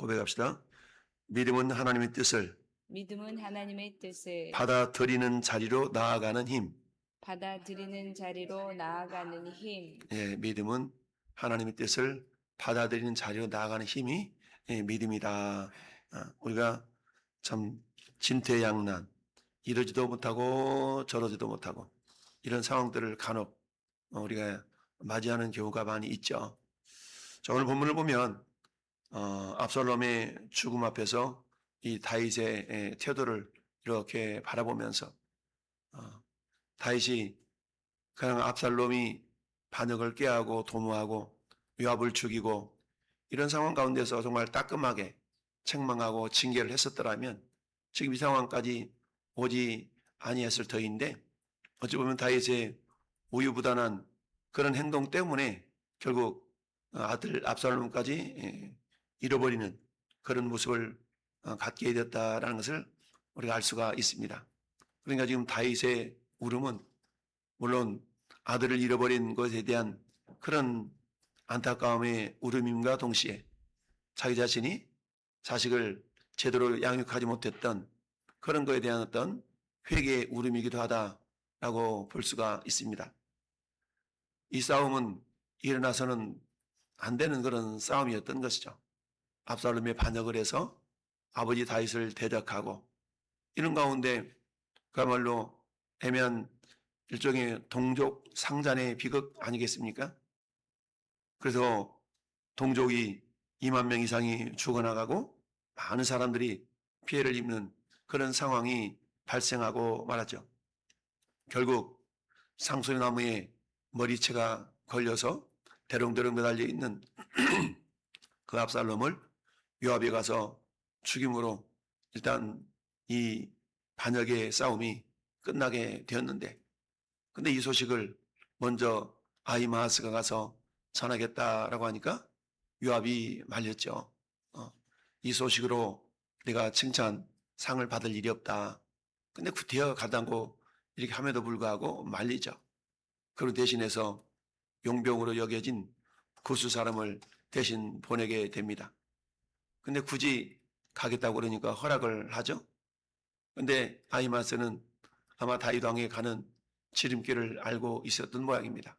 고백합시다. 믿음은 하나님의 뜻을 받아들이는 자리로 나아가는 힘. 예, 믿음은 하나님의 뜻을 받아들이는 자리로 나아가는 힘이 믿음이다. 우리가 참 진퇴양난, 이러지도 못하고 저러지도 못하고 이런 상황들을 간혹 우리가 맞이하는 경우가 많이 있죠. 자, 오늘 본문을 보면 압살롬의 죽음 앞에서 이 다윗의 태도를 이렇게 바라보면서 다윗이 그냥 압살롬이 반역을 꾀하고 도모하고 요압을 죽이고 이런 상황 가운데서 정말 따끔하게 책망하고 징계를 했었더라면 지금 이 상황까지 오지 아니했을 터인데, 어찌 보면 다윗의 우유부단한 그런 행동 때문에 결국 아들 압살롬까지 잃어버리는 그런 모습을 갖게 되었다라는 것을 우리가 알 수가 있습니다. 그러니까 지금 다윗의 울음은 물론 아들을 잃어버린 것에 대한 그런 안타까움의 울음임과 동시에 자기 자신이 자식을 제대로 양육하지 못했던 그런 것에 대한 어떤 회개의 울음이기도 하다라고 볼 수가 있습니다. 이 싸움은 일어나서는 안 되는 그런 싸움이었던 것이죠. 압살롬의 반역을 해서 아버지 다윗을 대적하고 이런 가운데 그야말로 애매한 일종의 동족 상잔의 비극 아니겠습니까? 그래서 동족이 2만 명 이상이 죽어나가고 많은 사람들이 피해를 입는 그런 상황이 발생하고 말았죠. 결국 상소리나무에 머리채가 걸려서 대롱대롱 매달려 있는 그 압살롬을 요압이 가서 죽임으로 일단 이 반역의 싸움이 끝나게 되었는데, 근데 이 소식을 먼저 아히마아스가 가서 전하겠다라고 하니까 요압이 말렸죠. 이 소식으로 내가 칭찬상을 받을 일이 없다. 근데 구태여 가다고 이렇게 함에도 불구하고 말리죠. 그로 대신해서 용병으로 여겨진 구스 사람을 대신 보내게 됩니다. 근데 굳이 가겠다고 그러니까 허락을 하죠. 근데 아히마스는 아마 다윗 왕에 가는 지름길을 알고 있었던 모양입니다.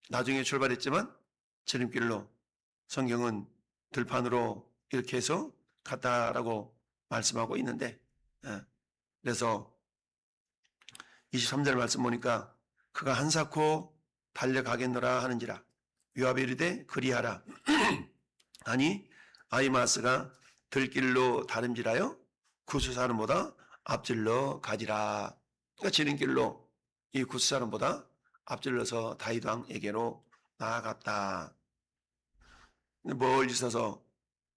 나중에 출발했지만 지름길로 성경은 들판으로 이렇게 해서 갔다라고 말씀하고 있는데, 그래서 23절 말씀 보니까 그가 한사코 달려가겠노라 하는지라 요압이 이르되 그리하라 아니 아히마스가 들길로 다름질하여 구스 사람보다 앞질러 가지라. 그러니까 지름길로 이 구스 사람보다 앞질러서 다윗 왕에게로 나아갔다. 멀리 있어서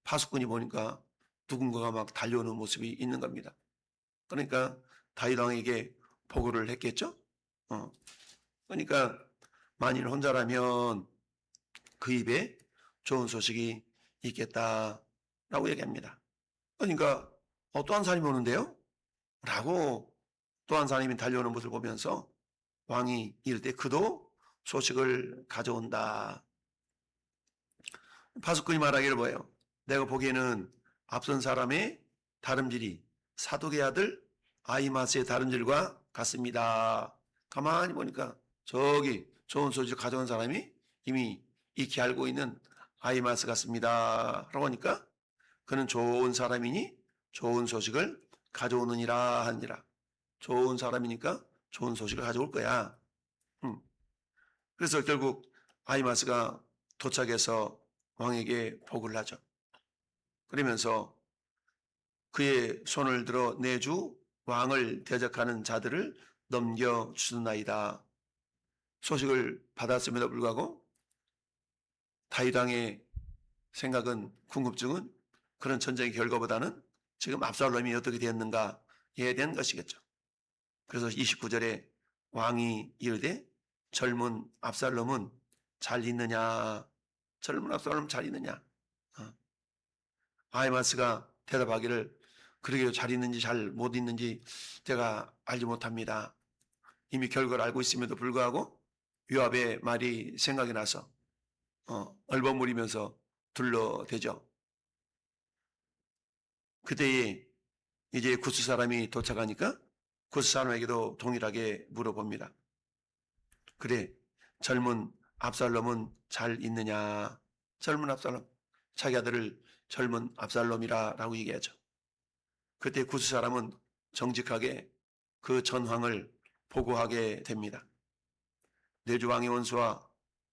파수꾼이 보니까 누군가가 막 달려오는 모습이 있는 겁니다. 그러니까 다윗 왕에게 보고를 했겠죠. 그러니까 만일 혼자라면 그 입에 좋은 소식이 있겠다라고 얘기합니다. 그러니까 또 한 사람이 오는데요? 라고 또 한 사람이 달려오는 모습을 보면서 왕이 이럴 때 그도 소식을 가져온다. 파수꾼이 말하기를 뭐예요? 내가 보기에는 앞선 사람의 다름질이 사독의 아들 아히마스의 다름질과 같습니다. 가만히 보니까 저기 좋은 소식을 가져온 사람이 이미 익히 알고 있는 아히마스 같습니다. 라고 하니까 그는 좋은 사람이니 좋은 소식을 가져오느니라 하니라. 좋은 사람이니까 좋은 소식을 가져올 거야. 그래서 결국 아히마스가 도착해서 왕에게 보고를 하죠. 그러면서 그의 손을 들어 내주 왕을 대적하는 자들을 넘겨주나이다. 소식을 받았음에도 불구하고 다윗 왕의 생각은, 궁금증은 그런 전쟁의 결과보다는 지금 압살롬이 어떻게 되었는가에 대한 것이겠죠. 그래서 29절에 왕이 이르되 젊은 압살롬은 잘 있느냐? 젊은 압살롬 잘 있느냐? 아히마스가 대답하기를 그러게요, 잘 있는지 잘 못 있는지 제가 알지 못합니다. 이미 결과를 알고 있음에도 불구하고 요압의 말이 생각이 나서 얼버무리면서 둘러대죠. 그때에 이제 구스 사람이 도착하니까 구스 사람에게도 동일하게 물어봅니다. 그래, 젊은 압살롬은 잘 있느냐? 젊은 압살롬, 자기 아들을 젊은 압살롬이라고 얘기하죠. 그때 구스 사람은 정직하게 그 전황을 보고하게 됩니다. 내주 왕의 원수와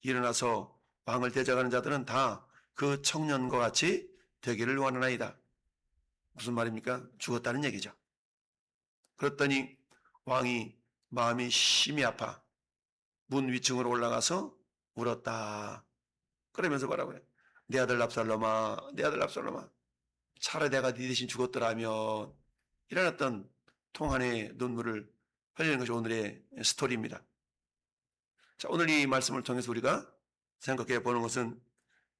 일어나서 왕을 대적하는 자들은 다 그 청년과 같이 되기를 원하나이다. 무슨 말입니까? 죽었다는 얘기죠. 그랬더니 왕이 마음이 심히 아파 문 위층으로 올라가서 울었다. 그러면서 뭐라고요? 내 아들 압살롬아, 내 아들 압살롬아, 차라리 내가 네 대신 죽었더라면, 이런 어떤 통한의 눈물을 흘리는 것이 오늘의 스토리입니다. 자, 오늘 이 말씀을 통해서 우리가 생각해 보는 것은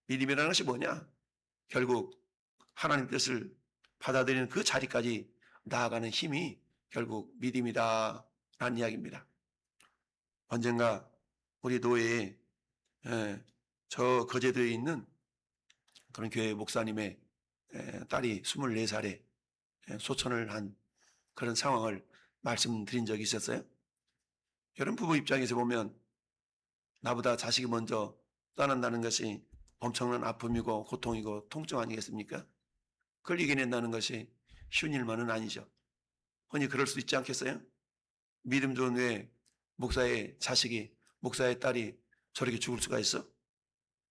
믿음이라는 것이 뭐냐? 결국 하나님 뜻을 받아들이는 그 자리까지 나아가는 힘이 결국 믿음이다 라는 이야기입니다. 언젠가 우리 노예에 저 거제도에 있는 그런 교회 목사님의 딸이 24살에 소천을 한 그런 상황을 말씀드린 적이 있었어요. 여러분, 부부 입장에서 보면 나보다 자식이 먼저 떠난다는 것이 엄청난 아픔이고 고통이고 통증 아니겠습니까? 그걸 이겨낸다는 것이 쉬운 일만은 아니죠. 흔히 그럴 수 있지 않겠어요? 믿음 좋은 왜 목사의 자식이, 목사의 딸이 저렇게 죽을 수가 있어?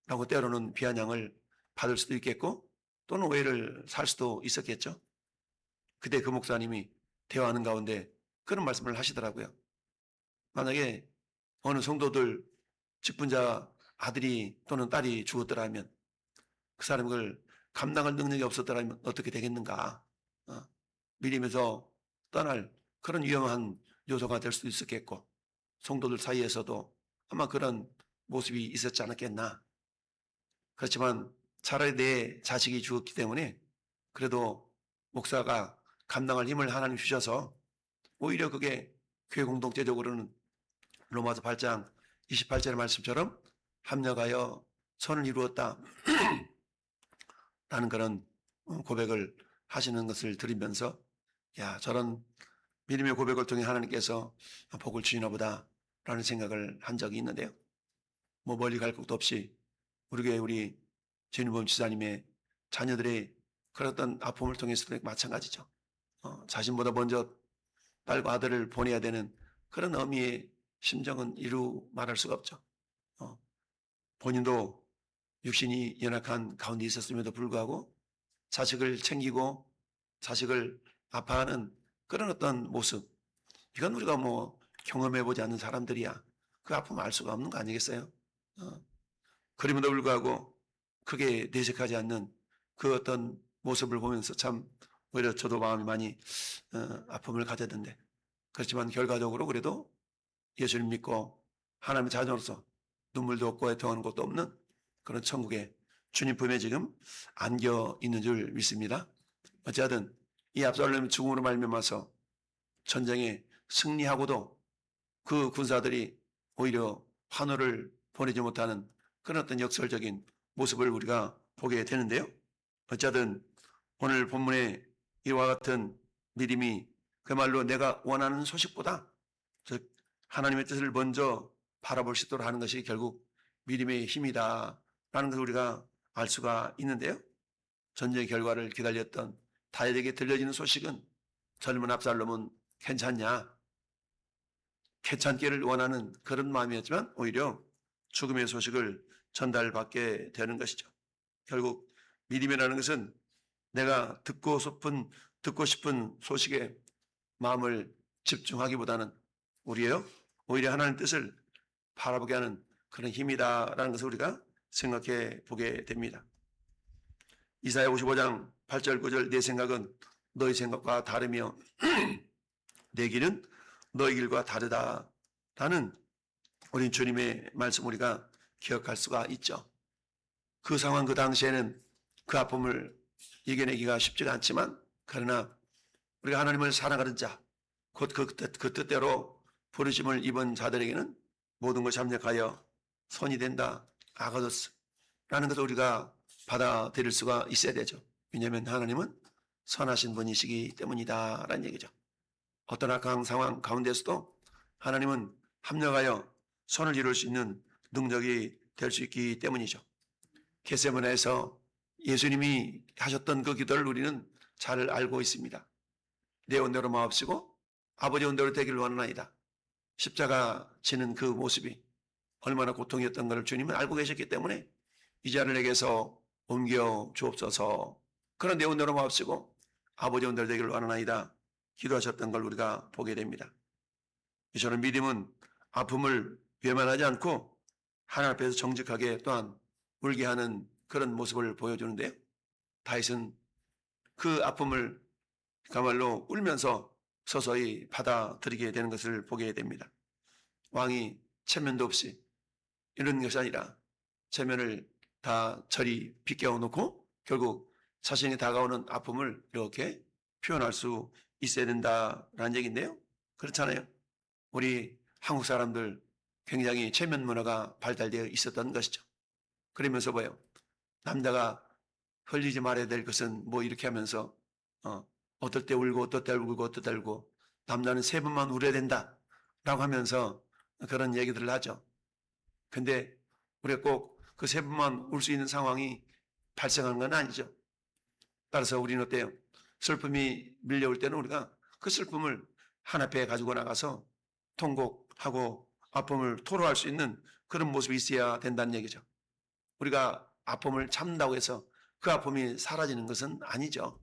라고 때로는 비아냥을 받을 수도 있겠고 또는 오해를 살 수도 있었겠죠. 그때 그 목사님이 대화하는 가운데 그런 말씀을 하시더라고요. 만약에 어느 성도들 직분자 아들이 또는 딸이 죽었더라면, 그 사람이 그걸 감당할 능력이 없었더라면 어떻게 되겠는가? 믿음에서 떠날 그런 위험한 요소가 될 수도 있었겠고, 성도들 사이에서도 아마 그런 모습이 있었지 않았겠나. 그렇지만 차라리 내 자식이 죽었기 때문에 그래도 목사가 감당할 힘을 하나님 주셔서 오히려 그게 교회 공동체적으로는 로마서 8장 28절의 말씀처럼 합력하여 선을 이루었다 라는 그런 고백을 하시는 것을 들으면서, 야, 저런 믿음의 고백을 통해 하나님께서 복을 주시나 보다 라는 생각을 한 적이 있는데요. 뭐 멀리 갈 것도 없이 우리 교회 우리 진유범 지사님의 자녀들의 그런 어떤 아픔을 통해서도 마찬가지죠. 자신보다 먼저 딸과 아들을 보내야 되는 그런 어미의 심정은 이루 말할 수가 없죠. 본인도 육신이 연약한 가운데 있었음에도 불구하고 자식을 챙기고 자식을 아파하는 그런 어떤 모습, 이건 우리가 뭐 경험해보지 않는 사람들이야 그 아픔을 알 수가 없는 거 아니겠어요? 그럼에도 불구하고 크게 내색하지 않는 그 어떤 모습을 보면서 참 오히려 저도 마음이 많이 아픔을 가졌는데, 그렇지만 결과적으로 그래도 예수를 믿고 하나님의 자녀로서 눈물도 없고 애통하는 것도 없는 그런 천국에 주님 품에 지금 안겨 있는 줄 믿습니다. 어찌하든 이 압살롬의 죽음으로 말미암아서 전쟁에 승리하고도 그 군사들이 오히려 환호를 보내지 못하는 그런 어떤 역설적인 모습을 우리가 보게 되는데요. 어찌하든 오늘 본문의 이와 같은 믿음이 그야말로 내가 원하는 소식보다 즉 하나님의 뜻을 먼저 바라볼 수 있도록 하는 것이 결국 믿음의 힘이다 라는 것을 우리가 알 수가 있는데요. 전쟁의 결과를 기다렸던 다윗에게 들려지는 소식은 젊은 압살롬은 괜찮냐, 괜찮기를 원하는 그런 마음이었지만 오히려 죽음의 소식을 전달받게 되는 것이죠. 결국 믿음이라는 것은 내가 듣고 싶은 소식에 마음을 집중하기보다는 오히려 하나님의 뜻을 바라보게 하는 그런 힘이다라는 것을 우리가 생각해 보게 됩니다. 이사야 55장 8절 9절 내 생각은 너희 생각과 다르며 내 길은 너희 길과 다르다라는 우리 주님의 말씀 우리가 기억할 수가 있죠. 그 상황 그 당시에는 그 아픔을 이겨내기가 쉽지가 않지만, 그러나 우리가 하나님을 사랑하는 자, 곧 그 뜻대로 부르심을 입은 자들에게는 모든 것이 합력하여 선이 된다, 아가도스라는 것을 우리가 받아들일 수가 있어야 되죠. 왜냐하면 하나님은 선하신 분이시기 때문이다 라는 얘기죠. 어떤 악한 상황 가운데서도 하나님은 합력하여 선을 이룰 수 있는 능력이 될 수 있기 때문이죠. 겟세마네에서 예수님이 하셨던 그 기도를 우리는 잘 알고 있습니다. 내 온대로 마옵시고 아버지 온대로 되기를 원하나이다. 십자가 지는 그 모습이 얼마나 고통이었던 것을 주님은 알고 계셨기 때문에 이 자를 내게서 옮겨 주옵소서. 그런 내 온대로 마옵시고 아버지 온대로 되기를 원하나이다. 기도하셨던 걸 우리가 보게 됩니다. 저는 믿음은 아픔을 외면하지 않고 하나님 앞에서 정직하게 또한 울게 하는 그런 모습을 보여주는데요. 다윗은 그 아픔을 그야말로 울면서 서서히 받아들이게 되는 것을 보게 됩니다. 왕이 체면도 없이 이런 것이 아니라 체면을 다 저리 비껴 놓고 결국 자신이 다가오는 아픔을 이렇게 표현할 수 있어야 된다라는 얘기인데요. 그렇잖아요. 우리 한국 사람들 굉장히 체면 문화가 발달되어 있었던 것이죠. 그러면서 뭐요? 남자가 흘리지 말아야 될 것은 뭐 이렇게 하면서 어떨 때 울고 어떨 때 울고 어떨 때 울고 남자는 3번만 울어야 된다 라고 하면서 그런 얘기들을 하죠. 근데 우리가 꼭 그 3번만 울 수 있는 상황이 발생하는 건 아니죠. 따라서 우리는 어때요? 슬픔이 밀려올 때는 우리가 그 슬픔을 하나님께 가지고 나가서 통곡하고 아픔을 토로할 수 있는 그런 모습이 있어야 된다는 얘기죠. 우리가 아픔을 참는다고 해서 그 아픔이 사라지는 것은 아니죠.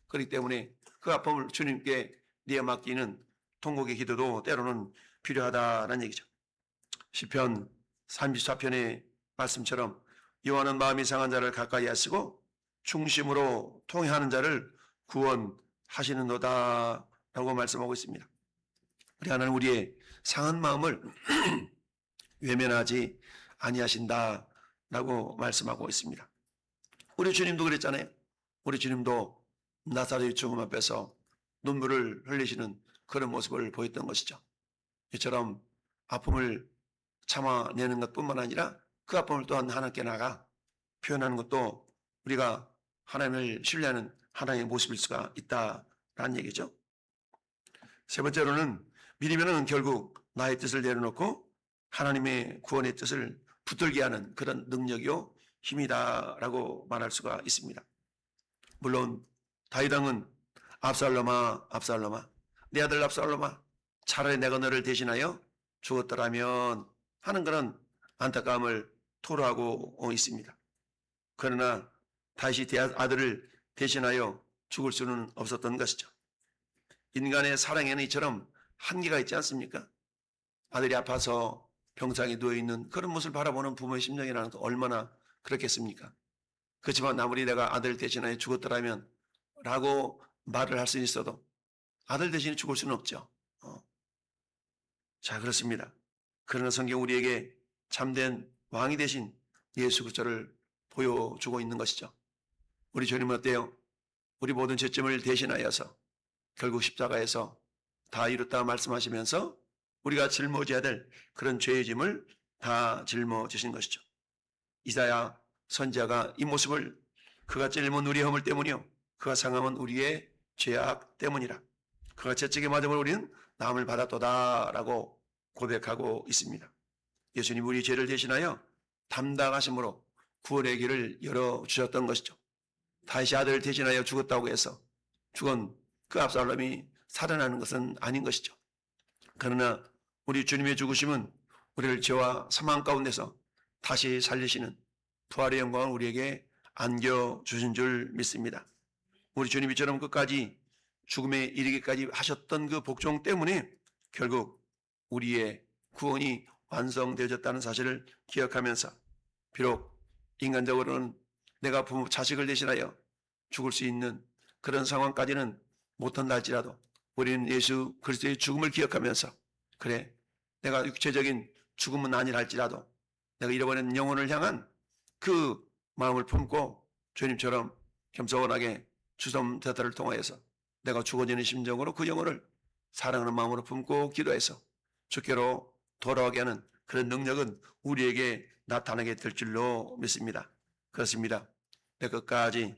그렇기 때문에 그 아픔을 주님께 내맡기는 통곡의 기도도 때로는 필요하다는 얘기죠. 시편 34편의 말씀처럼 여호와는 마음이 상한 자를 가까이 하시고 중심으로 통회하는 자를 구원하시는도다 라고 말씀하고 있습니다. 우리 하나님 우리의 상한 마음을 외면하지 아니하신다 라고 말씀하고 있습니다. 우리 주님도 그랬잖아요. 우리 주님도 나사렛 죽음 앞에서 눈물을 흘리시는 그런 모습을 보였던 것이죠. 이처럼 아픔을 참아내는 것뿐만 아니라 그 아픔을 또한 하나님께 나가 표현하는 것도 우리가 하나님을 신뢰하는 하나님의 모습일 수가 있다라는 얘기죠. 세 번째로는 믿으면은 결국 나의 뜻을 내려놓고 하나님의 구원의 뜻을 붙들게 하는 그런 능력이요 힘이다라고 말할 수가 있습니다. 물론 다윗 왕은 압살롬아 압살롬아 내 아들 압살롬아 차라리 내가 너를 대신하여 죽었더라면 하는 그런 안타까움을 토로하고 있습니다. 그러나 다윗이 아들을 대신하여 죽을 수는 없었던 것이죠. 인간의 사랑에는 이처럼 한계가 있지 않습니까? 아들이 아파서 병상에 누워있는 그런 모습을 바라보는 부모의 심정이라는 것 얼마나 그렇겠습니까? 그렇지만 아무리 내가 아들 대신하여 죽었더라면 라고 말을 할 수 있어도 아들 대신에 죽을 수는 없죠. 자, 그렇습니다. 그러나 성경 우리에게 참된 왕이 되신 예수 그리스도를 보여주고 있는 것이죠. 우리 주님은 어때요? 우리 모든 죄점을 대신하여서 결국 십자가에서 다 이뤘다 말씀하시면서 우리가 짊어져야 될 그런 죄의 짐을 다 짊어지신 것이죠. 이사야 선지자가 이 모습을 그가 찔림은 우리의 허물 때문이요 그가 상함은 우리의 죄악 때문이라 그가 채찍에 맞음을 우리는 나음을 받았도다 라고 고백하고 있습니다. 예수님 우리 죄를 대신하여 담당하심으로 구원의 길을 열어주셨던 것이죠. 다윗이 아들을 대신하여 죽었다고 해서 죽은 그 압살롬이 살아나는 것은 아닌 것이죠. 그러나 우리 주님의 죽으심은 우리를 죄와 사망 가운데서 다시 살리시는 부활의 영광을 우리에게 안겨주신 줄 믿습니다. 우리 주님이 저럼 끝까지 죽음에 이르기까지 하셨던 그 복종 때문에 결국 우리의 구원이 완성되어졌다는 사실을 기억하면서 비록 인간적으로는 내가 부모 자식을 대신하여 죽을 수 있는 그런 상황까지는 못한다 할지라도 우리는 예수 그리스도의 죽음을 기억하면서 그래 내가 육체적인 죽음은 아니라 할지라도 내가 잃어버린 영혼을 향한 그 마음을 품고 주님처럼 겸손하게 주섬대타를 통하여서 내가 죽어지는 심정으로 그 영혼을 사랑하는 마음으로 품고 기도해서 주께로 돌아오게 하는 그런 능력은 우리에게 나타나게 될 줄로 믿습니다. 그렇습니다. 내 끝까지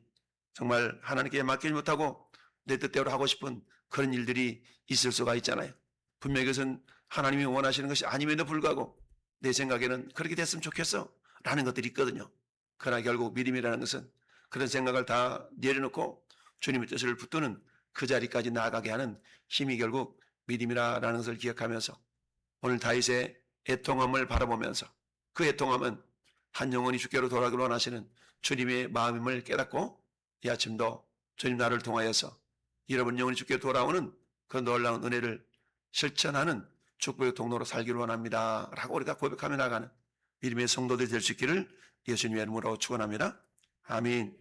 정말 하나님께 맡기지 못하고 내 뜻대로 하고 싶은 그런 일들이 있을 수가 있잖아요. 분명히 그것은 하나님이 원하시는 것이 아님에도 불구하고 내 생각에는 그렇게 됐으면 좋겠어 라는 것들이 있거든요. 그러나 결국 믿음이라는 것은 그런 생각을 다 내려놓고 주님의 뜻을 붙드는 그 자리까지 나아가게 하는 힘이 결국 믿음이라는 것을 기억하면서 오늘 다윗의 애통함을 바라보면서 그 애통함은 한 영혼이 주께로 돌아가기를 원하시는 주님의 마음임을 깨닫고 이 아침도 주님 나를 통하여서 여러분 영혼이 주께로 돌아오는 그 놀라운 은혜를 실천하는 축복의 통로로 살기를 원합니다 라고 우리가 고백하며 나가는 믿음의 성도들이 될 수 있기를 예수님의 이름으로 축원합니다. 아멘.